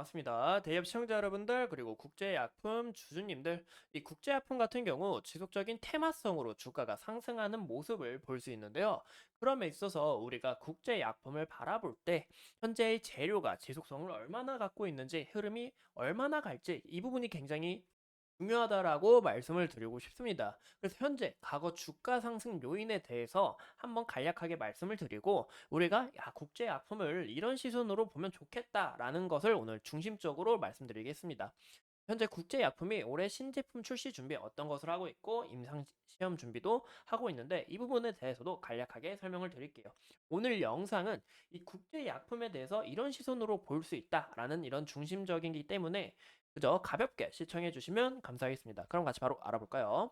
맞습니다. 대기업 시청자 여러분들 그리고 국제약품 주주님들 이 국제약품 같은 경우 지속적인 테마성으로 주가가 상승하는 모습을 볼 수 있는데요. 그럼에 있어서 우리가 국제약품을 바라볼 때 현재의 재료가 지속성을 얼마나 갖고 있는지 흐름이 얼마나 갈지 이 부분이 굉장히 중요하다라고 말씀을 드리고 싶습니다. 그래서 현재 과거 주가 상승 요인에 대해서 한번 간략하게 말씀을 드리고 우리가 국제 약품을 이런 시선으로 보면 좋겠다라는 것을 오늘 중심적으로 말씀드리겠습니다. 현재 국제 약품이 올해 신제품 출시 준비 어떤 것을 하고 있고 임상 시험 준비도 하고 있는데 이 부분에 대해서도 간략하게 설명을 드릴게요. 오늘 영상은 이 국제 약품에 대해서 이런 시선으로 볼 수 있다라는 이런 중심적이기 때문에 그저 가볍게 시청해 주시면 감사하겠습니다. 그럼 같이 바로 알아볼까요?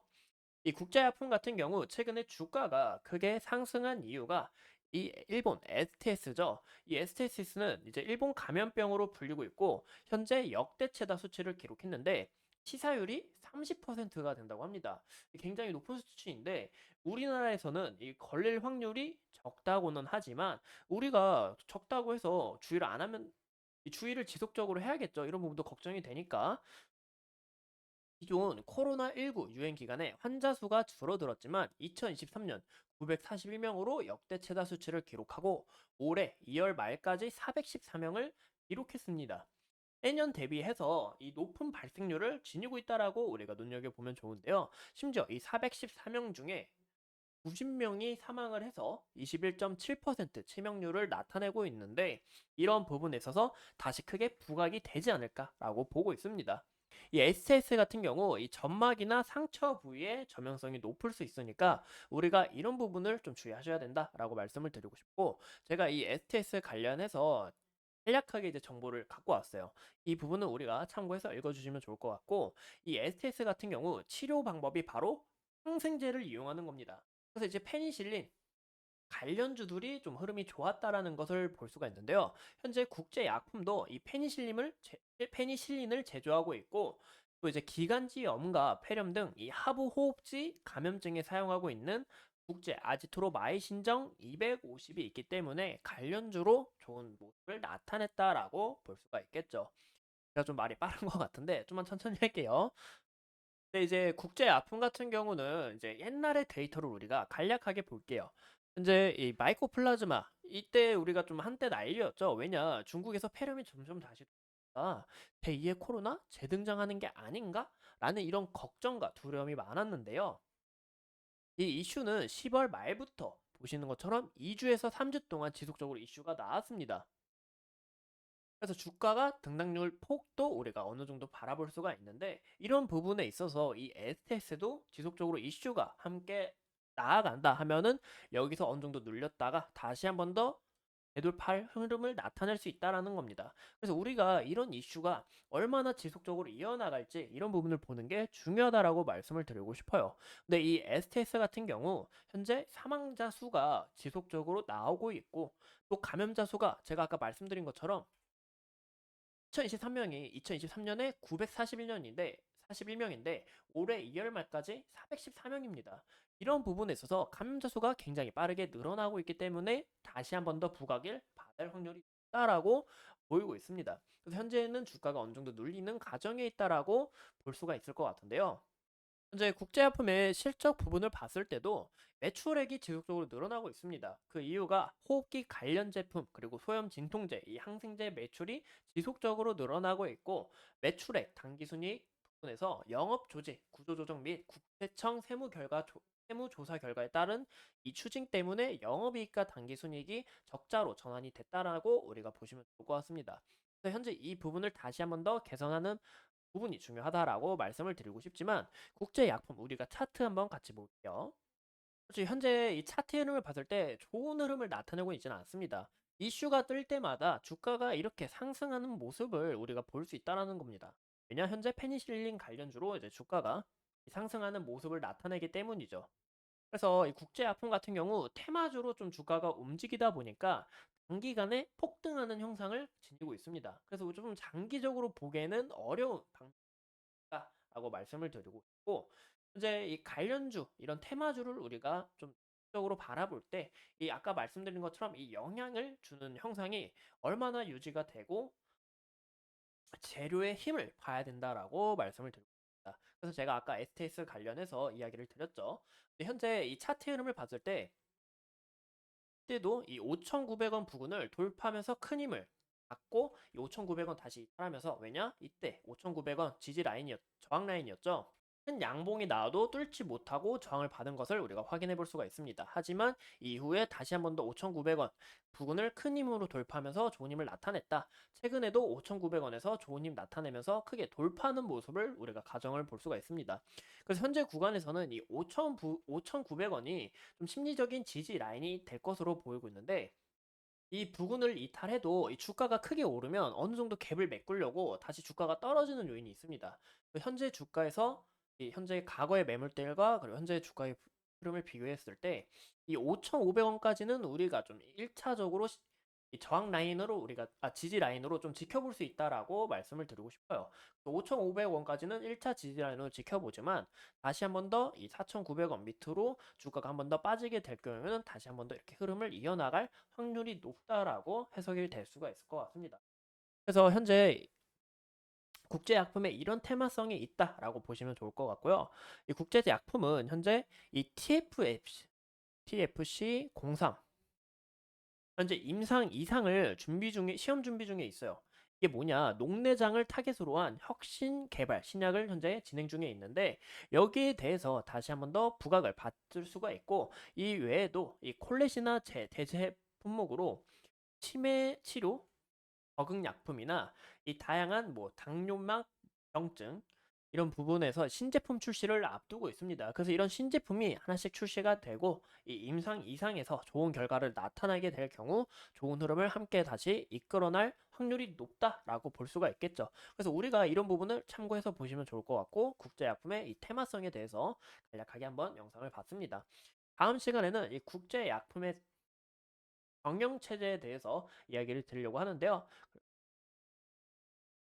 이 국제약품 같은 경우 최근에 주가가 크게 상승한 이유가 이 일본 STS죠. 이 STS는 이제 일본 감염병으로 불리고 있고 현재 역대 최다 수치를 기록했는데 치사율이 30%가 된다고 합니다. 굉장히 높은 수치인데 우리나라에서는 이 걸릴 확률이 적다고는 하지만 우리가 적다고 해서 주의를 안 하면 이 주의를 지속적으로 해야겠죠. 이런 부분도 걱정이 되니까 기존 코로나19 유행 기간에 환자 수가 줄어들었지만 2023년 941명으로 역대 최다 수치를 기록하고 올해 2월 말까지 414명을 기록했습니다. 매년 대비해서 이 높은 발생률을 지니고 있다라고 우리가 눈여겨보면 좋은데요. 심지어 이 414명 중에 90명이 사망을 해서 21.7% 치명률을 나타내고 있는데 이런 부분에 있어서 다시 크게 부각이 되지 않을까라고 보고 있습니다. 이 STS 같은 경우 이 점막이나 상처 부위의 점형성이 높을 수 있으니까 우리가 이런 부분을 좀 주의하셔야 된다라고 말씀을 드리고 싶고 제가 이 STS 관련해서 간략하게 이제 정보를 갖고 왔어요. 이 부분은 우리가 참고해서 읽어주시면 좋을 것 같고 이 STS 같은 경우 치료 방법이 바로 항생제를 이용하는 겁니다. 그래서 이제 페니실린 관련주들이 좀 흐름이 좋았다라는 것을 볼 수가 있는데요. 현재 국제 약품도 이 페니실린을 제조하고 있고 또 이제 기관지 염과 폐렴 등 이 하부 호흡기 감염증에 사용하고 있는 국제 아지트로마이신정 250이 있기 때문에 관련주로 좋은 모습을 나타냈다라고 볼 수가 있겠죠. 제가 좀 말이 빠른 것 같은데 좀만 천천히 할게요. 근데 이제 국제 아픔 같은 경우는 이제 옛날의 데이터를 우리가 간략하게 볼게요. 현재 이 마이코플라즈마 이때 우리가 좀 한때 난리였죠. 왜냐 중국에서 폐렴이 점점 다시 제2의 코로나 재등장하는 게 아닌가라는 이런 걱정과 두려움이 많았는데요. 이 이슈는 10월 말부터 보시는 것처럼 2주에서 3주 동안 지속적으로 이슈가 나왔습니다. 그래서 주가가 등락률 폭도 우리가 어느 정도 바라볼 수가 있는데 이런 부분에 있어서 이 STS도 지속적으로 이슈가 함께 나아간다 하면은 여기서 어느 정도 눌렸다가 다시 한번 더 되돌팔 흐름을 나타낼 수 있다라는 겁니다. 그래서 우리가 이런 이슈가 얼마나 지속적으로 이어나갈지 이런 부분을 보는 게 중요하다라고 말씀을 드리고 싶어요. 근데 이 STS 같은 경우 현재 사망자 수가 지속적으로 나오고 있고 또 감염자 수가 제가 아까 말씀드린 것처럼 2023명이 2023년에 941년인데 41명인데 올해 2월 말까지 414명입니다. 이런 부분에 있어서 감염자 수가 굉장히 빠르게 늘어나고 있기 때문에 다시 한 번 더 부각을 받을 확률이 있다라고 보이고 있습니다. 그래서 현재는 주가가 어느 정도 눌리는 과정에 있다라고 볼 수가 있을 것 같은데요. 현재 국제약품의 실적 부분을 봤을 때도 매출액이 지속적으로 늘어나고 있습니다. 그 이유가 호흡기 관련 제품 그리고 소염 진통제, 이 항생제 매출이 지속적으로 늘어나고 있고 매출액, 당기순이익 부분에서 영업 조직, 구조 조정 및 국세청 세무조사 결과에 따른 이 추징 때문에 영업이익과 당기순이익이 적자로 전환이 됐다라고 우리가 보시면 좋을 것 같습니다. 그래서 현재 이 부분을 다시 한번 더 개선하는 부분이 중요하다라고 말씀을 드리고 싶지만 국제 약품 우리가 차트 한번 같이 볼게요. 솔직히 현재 이 차트 흐름을 봤을 때 좋은 흐름을 나타내고 있지는 않습니다. 이슈가 뜰 때마다 주가가 이렇게 상승하는 모습을 우리가 볼 수 있다라는 겁니다. 왜냐 현재 페니실린 관련주로 이제 주가가 상승하는 모습을 나타내기 때문이죠. 그래서 이 국제 약품 같은 경우 테마주로 좀 주가가 움직이다 보니까 단기간에 폭등하는 형상을 지니고 있습니다. 그래서 좀 장기적으로 보기에는 어려운 방법이다라고 말씀을 드리고 있고 현재 이 관련주 이런 테마주를 우리가 좀 적으로 바라볼 때 이 아까 말씀드린 것처럼 이 영향을 주는 형상이 얼마나 유지가 되고 재료의 힘을 봐야 된다라고 말씀을 드리고 있습니다. 그래서 제가 아까 STS 관련해서 이야기를 드렸죠. 근데 현재 이 차트 흐름을 봤을 때 이때도 이 5,900원 부근을 돌파하면서 큰 힘을 받고 이 5,900원 다시 이탈하면서 왜냐? 이때 5,900원 지지 라인이었 저항 라인이었죠. 큰 양봉이 나와도 뚫지 못하고 저항을 받은 것을 우리가 확인해 볼 수가 있습니다. 하지만 이후에 다시 한 번 더 5,900원 부근을 큰 힘으로 돌파하면서 좋은 힘을 나타냈다. 최근에도 5,900원에서 좋은 힘 나타내면서 크게 돌파하는 모습을 우리가 가정을 볼 수가 있습니다. 그래서 현재 구간에서는 이 5,900원이 좀 심리적인 지지 라인이 될 것으로 보이고 있는데 이 부근을 이탈해도 이 주가가 크게 오르면 어느 정도 갭을 메꾸려고 다시 주가가 떨어지는 요인이 있습니다. 현재 주가에서 이 현재 과거의 매물대일과 그리고 현재 주가의 흐름을 비교했을 때 이 5,500원까지는 우리가 좀 1차적으로 이 저항 라인으로 우리가 지지 라인으로 좀 지켜볼 수 있다라고 말씀을 드리고 싶어요. 5,500원까지는 1차 지지 라인으로 지켜보지만 다시 한 번 더 이 4,900원 밑으로 주가가 한 번 더 빠지게 될 경우에는 다시 한 번 더 이렇게 흐름을 이어나갈 확률이 높다라고 해석이 될 수가 있을 것 같습니다. 그래서 현재 국제약품에 이런 테마성이 있다라고 보시면 좋을 것 같고요. 이 국제약품은 현재 이 TFC03 현재 임상 2상을 시험 준비 중에 있어요. 이게 뭐냐? 녹내장을 타겟으로 한 혁신 개발 신약을 현재 진행 중에 있는데 여기에 대해서 다시 한번 더 부각을 받을 수가 있고 이 외에도 이 콜레시나 대체 품목으로 치매 치료 적응 약품이나 이 다양한 뭐 당뇨막 병증 이런 부분에서 신제품 출시를 앞두고 있습니다. 그래서 이런 신제품이 하나씩 출시가 되고 이 임상 이상에서 좋은 결과를 나타나게 될 경우 좋은 흐름을 함께 다시 이끌어낼 확률이 높다라고 볼 수가 있겠죠. 그래서 우리가 이런 부분을 참고해서 보시면 좋을 것 같고 국제약품의 이 테마성에 대해서 간략하게 한번 영상을 봤습니다. 다음 시간에는 이 국제약품의 경영체제에 대해서 이야기를 드리려고 하는데요.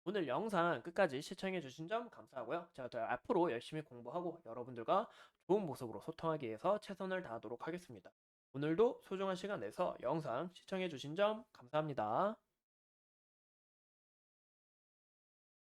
오늘 영상 끝까지 시청해 주신 점 감사하고요. 제가 더 앞으로 열심히 공부하고 여러분들과 좋은 모습으로 소통하기 위해서 최선을 다하도록 하겠습니다. 오늘도 소중한 시간 내서 영상 시청해 주신 점 감사합니다.